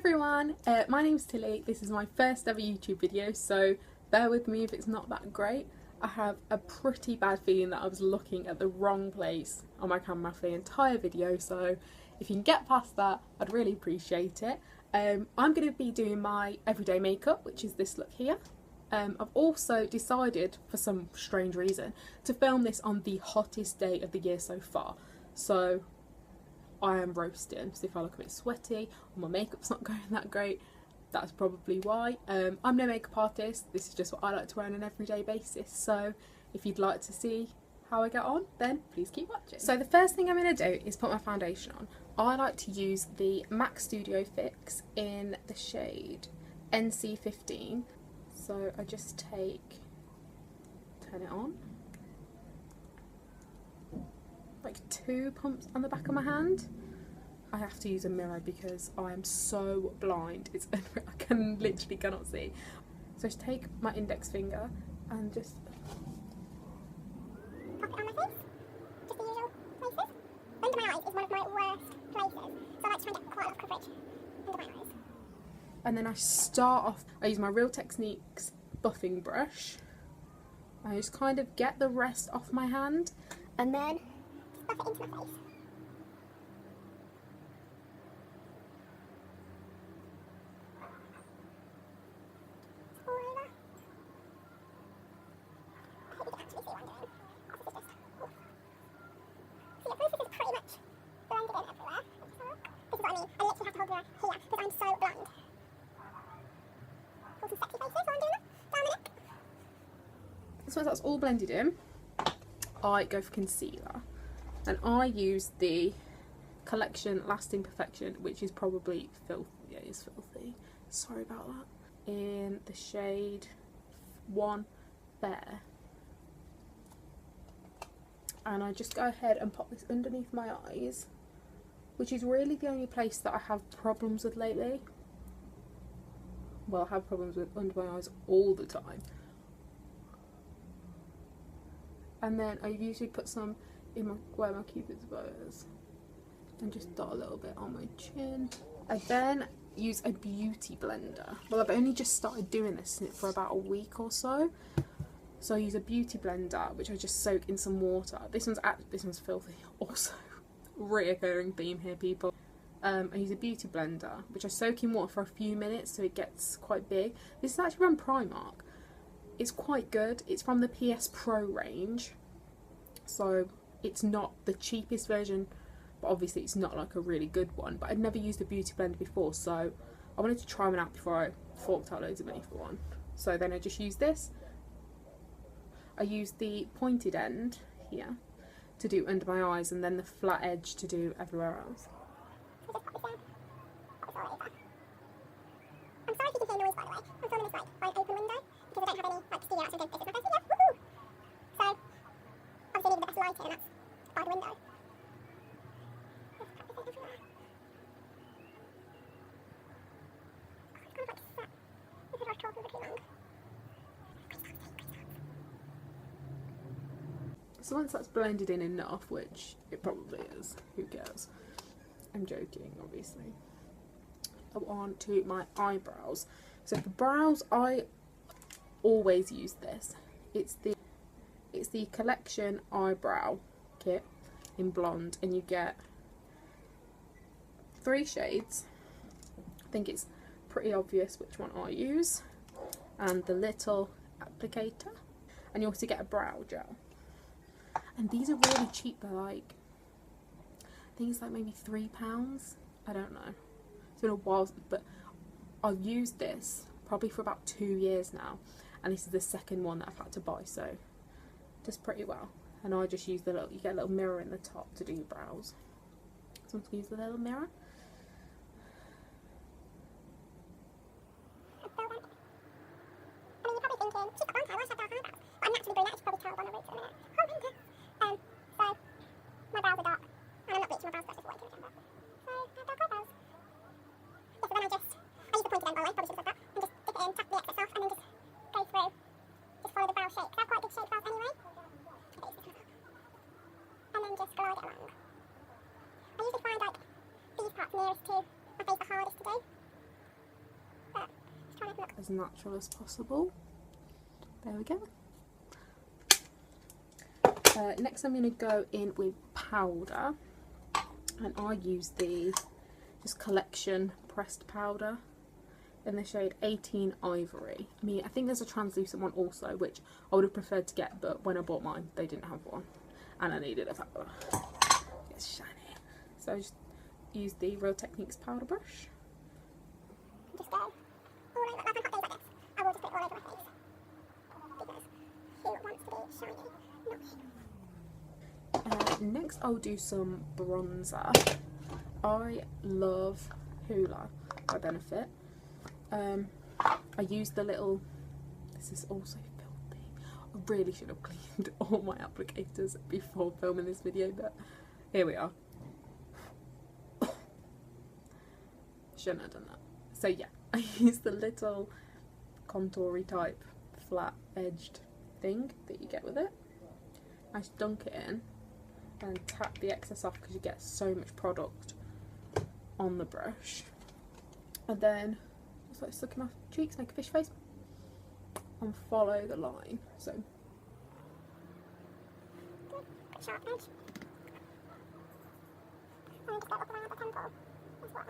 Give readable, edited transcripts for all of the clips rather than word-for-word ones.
everyone, my name's Tilly. This is my first ever YouTube video, so bear with me if it's not that great. I have a pretty bad feeling that I was looking at the wrong place on my camera for the entire video, so if you can get past that, I'd really appreciate it. I'm going to be doing my everyday makeup, which is this look here. I've also decided, for some strange reason, to film this on the hottest day of the year so far. So I am roasting, so if I look a bit sweaty or my makeup's not going that great, that's probably why. I'm no makeup artist, this is just what I like to wear on an everyday basis, so if you'd like to see how I get on, then please keep watching. So the first thing I'm going to do is put my foundation on. I like to use the MAC Studio Fix in the shade NC15. So I just turn it on, like 2 pumps on the back of my hand. I have to use a mirror because I am so blind, it's I literally cannot see. So I just take my index finger and just pop it on my face, just the usual places. Under my eyes is one of my worst places, so I like to try and get quite a lot of coverage under my eyes. And then I start off, I use my Real Techniques buffing brush. I just kind of get the rest off my hand and then just buff it into my face. All over. I hope you can actually see what I'm doing. So yeah, this is pretty much blended in everywhere. This is what I mean. I literally have to hold the mirror here because I'm so blind. Hold some sexy faces while I'm doing that. Down the neck. So once that's all blended in, I go for concealer. And I use the Collection Lasting Perfection, which is probably filthy. Yeah, it is filthy. Sorry about that. In the shade 1 Bare. And I just go ahead and pop this underneath my eyes, which is really the only place that I have problems with lately. Well, I have problems with under my eyes all the time. And then I usually put some in where my cupid's bow is and just dot a little bit on my chin. I then use a beauty blender. Well, I've only just started doing this for about a week or so. So I use a beauty blender, which I just soak in some water. This one's filthy. Also, reoccurring theme here, people. I use a beauty blender, which I soak in water for a few minutes so it gets quite big. This is actually from Primark. It's quite good. It's from the PS Pro range. So it's not the cheapest version, but obviously it's not like a really good one. But I'd never used a beauty blender before, so I wanted to try one out before I forked out loads of money for one. So then I just use this. I use the pointed end here to do under my eyes and then the flat edge to do everywhere else. I'm sorry if you can hear noise, by the way. I'm filming this by an open window because I don't have any studio outside. This is my first video. Woohoo! So obviously I need the best lighting, and that's by the window. Just practice it everywhere. It's kind of like set. This is what I was talking for too long. So once that's blended in enough, which it probably is, who cares? I'm joking, obviously. On to my eyebrows. So for brows, I always use this. It's the Collection Eyebrow Kit in blonde, and you get 3 shades. I think it's pretty obvious which one I use, and the little applicator, and you also get a brow gel. And these are really cheap. They're like, I think it's like maybe £3. I don't know. It's been a while, but I've used this probably for about 2 years now, and this is the second one that I've had to buy, so it does pretty well. And I just use the little, you get a little mirror in the top to do your brows. So I'm going to use the little mirror. I mean, you're probably thinking, she's got blonde hair, why should I have dark eyebrows? But I'm naturally brunette, you can probably tell by my roots in a minute. Oh, winter. So my brows are dark, and I'm not bleaching my brows, that's just way too much. So I have dark eyebrows. Yeah, so then I use the pointed end, by the way, probably should have said that, and just dip it in, tap the excess off, and then just go through, just follow the brow shape, because I have quite big shape brows anyway. And then just glide it along. I usually find like these parts nearest to my face the hardest to do. as natural as possible. There we go. Next I'm going to go in with powder, and I use the just collection pressed powder in the shade 18 Ivory. I think there's a translucent one also, which I would have preferred to get, but when I bought mine they didn't have one and I needed a powder. It's shiny. So I just use the Real Techniques powder brush. Just go all over, like on hot days like this, I will just put it all over my face, because who wants to be shiny? Not me. Next I'll do some bronzer. I love Hoola by Benefit. I use the little, this is also filthy, I really should have cleaned all my applicators before filming this video, but here we are. Shouldn't have done that. So yeah, I use the little contoury type flat edged thing that you get with it. I just dunk it in and tap the excess off because you get so much product on the brush, and then just like suck my cheeks, make a fish face and follow the line. So Sharp edge. And just go up around the temple as well.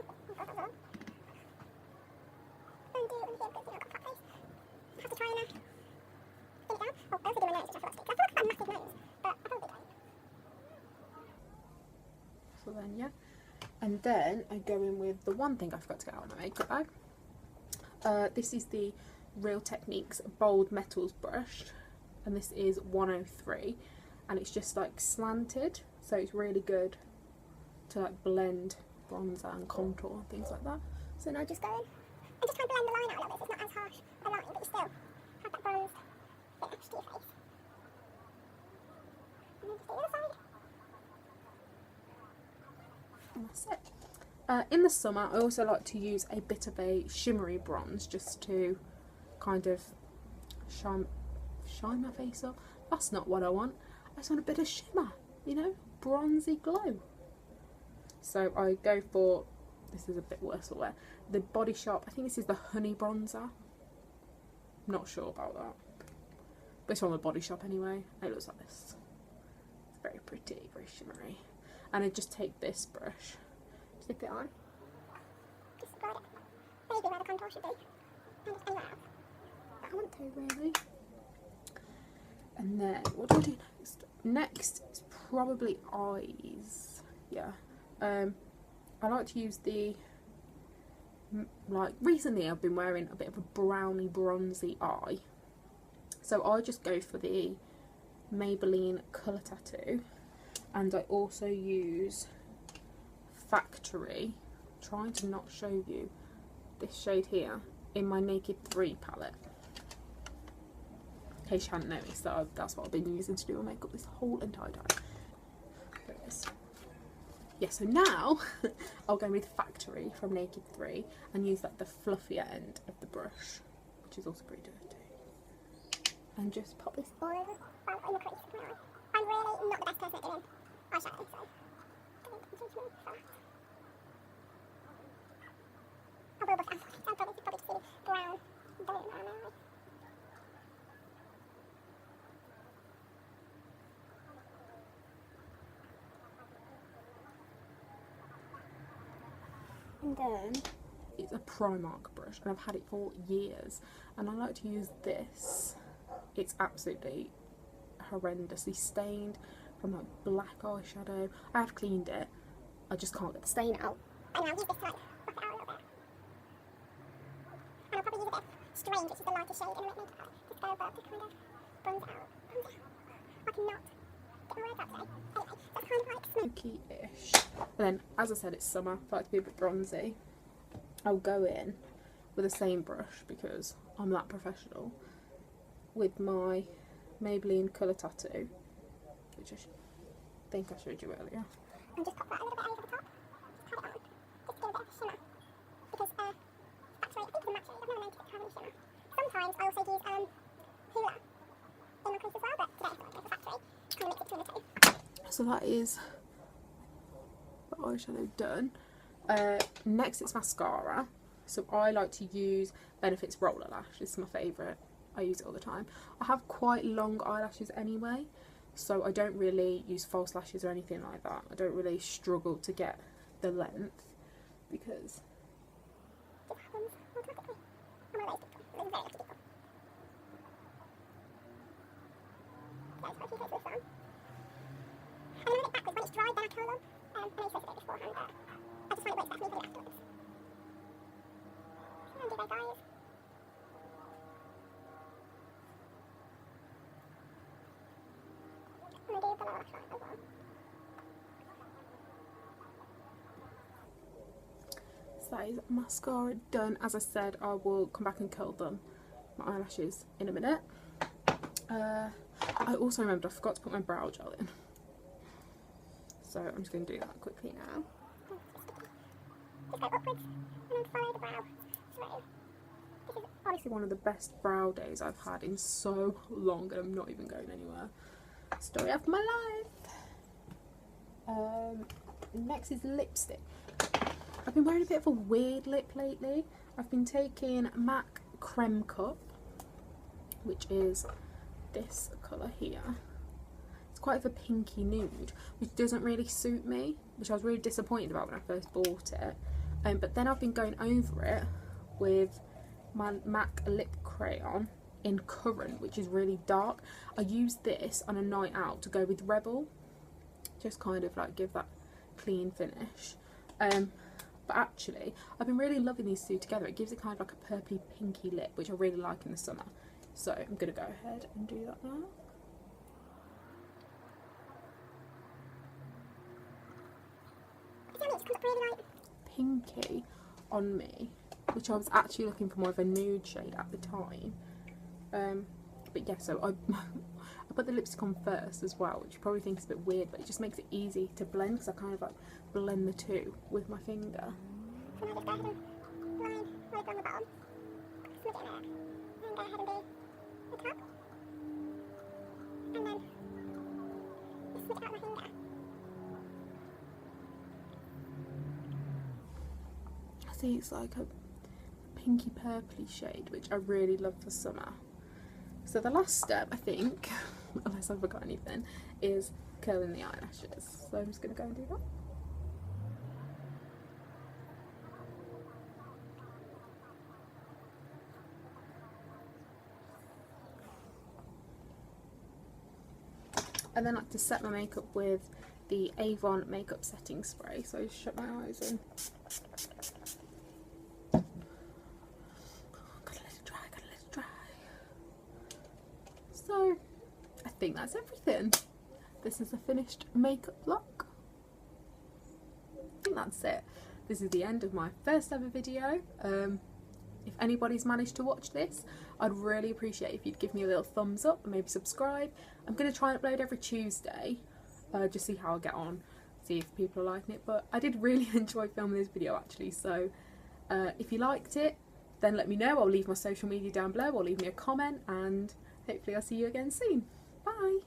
And do in here because you've got a flat face. Have to try and thin it down. Oh, I also do my nose, which I forgot to do, because I feel like I've got a massive nose, but I probably don't. So then yeah, and then I go in with the one thing I forgot to get out of my makeup bag. This is the Real Techniques Bold Metals brush, and this is 103, and it's just like slanted, so it's really good to like blend bronzer and contour and things like that. So now just go in and just try and blend the line out a little bit, so it's not as harsh a line, but you still have that bronzed finish to your face. And then just do the other side. And that's it. In the summer I also like to use a bit of a shimmery bronze just to kind of shine my face up. That's not what I want. I just want a bit of shimmer, you know, bronzy glow. So I go for, this is a bit worse for wear, the Body Shop, I think this is the Honey Bronzer. Not sure about that, but it's from the Body Shop anyway. It looks like this. It's very pretty, very shimmery. And I just take this brush, stick it on. Just guide it. Maybe where the contour should be. And just anywhere else. But I want to really. And then, what do I do next? Next is probably eyes. Yeah. I like to use the, like recently I've been wearing a bit of a browny bronzy eye. So I just go for the Maybelline Colour Tattoo. And I also use Factory, trying to not show you this shade here, in my Naked 3 palette. In case you hadn't noticed, that's what I've been using to do my makeup this whole entire time. There it is. Yeah, so now I'll go with Factory from Naked 3 and use like the fluffier end of the brush, which is also pretty dirty. And just pop this all over, well, in the crease of my eye. I'm really not the best person at doing eyeshadow, so don't judge me for that. I will, but I'll probably just do brown around my eye. And then it's a Primark brush, and I've had it for years, and I like to use this. It's absolutely horrendously stained from like black eyeshadow. I have cleaned it, I just can't get the stain out. And I'll use this to like buff it out a little bit. And I'll probably use a bit of Strange, which is the lightest shade in the makeup palette, just go above to kind of bronze it out. I cannot get my words out today. Anyway, that's kind of like smoky-ish. But then, as I said, it's summer, I like to be a bit bronzy. I'll go in with the same brush, because I'm that professional, with my Maybelline Colour Tattoo, which I think I showed you earlier. And just pop that a little bit over the top. Just pat it on. Just to give a bit of shimmer. Because Factory, I think it's a matte shade. I've never noticed it having shimmer. Sometimes I also use Hoola in my crease as well, but today I thought I'd go for Factory. Kind of mix it between the two. So that is the eyeshadow done. Next it's mascara. So I like to use Benefit's Roller Lash. It's my favourite. I use it all the time. I have quite long eyelashes anyway, so I don't really use false lashes or anything like that. I don't really struggle to get the length because it happens automatically. I'm one of those people. I'm very lucky people. Yeah, it's quite a few takes of this on. And then run it backwards. When it's dried, then I curl them. I know you're supposed to do it beforehand, but I just find it works best for me to do it afterwards. And do they, guys? And I do the lower lash line as well. so that is mascara done. As I said, I will come back and curl them, my eyelashes, in a minute. I also remembered I forgot to put my brow gel in, so I'm just going to do that quickly now. Just go upwards and then follow the brow through. This is Honestly, one of the best brow days I've had in so long, and I'm not even going anywhere. Story of my life. Next is lipstick. I've been wearing a bit of a weird lip lately. I've been taking MAC Creme Cup, which is this colour here. It's quite of a pinky nude, which doesn't really suit me, which I was really disappointed about when I first bought it. But then I've been going over it with my MAC lip crayon in Currant, which is really dark. I used this on a night out to go with Rebel, just kind of like give that clean finish. But actually, I've been really loving these two together. It gives it kind of like a purpley pinky lip, which I really like in the summer. So I'm going to go ahead and do that now. it's comes up really light. Pinky on me, which I was actually looking for more of a nude shade at the time. But yeah, so I put the lipstick on first as well, which you probably think is a bit weird, but it just makes it easy to blend because I kind of like blend the two with my finger. So now just go ahead and line right along the bottom. Smudge it in there. And go ahead and do the top. And then just smudge it out with my finger. I see it's like a pinky purpley shade, which I really love for summer. So the last step, I think, unless I forgot anything, is curling the eyelashes. So I'm just going to go and do that. And then I like to set my makeup with the Avon makeup setting spray. So I just shut my eyes and gotta let it dry, gotta let it dry. So I think that's everything. This is the finished makeup look. I think that's it. This is the end of my first ever video. If anybody's managed to watch this, I'd really appreciate if you'd give me a little thumbs up and maybe subscribe. I'm going to try and upload every Tuesday, just see how I get on, see if people are liking it. But I did really enjoy filming this video actually, so if you liked it, then let me know. I'll leave my social media down below, or leave me a comment, and hopefully I'll see you again soon. Bye!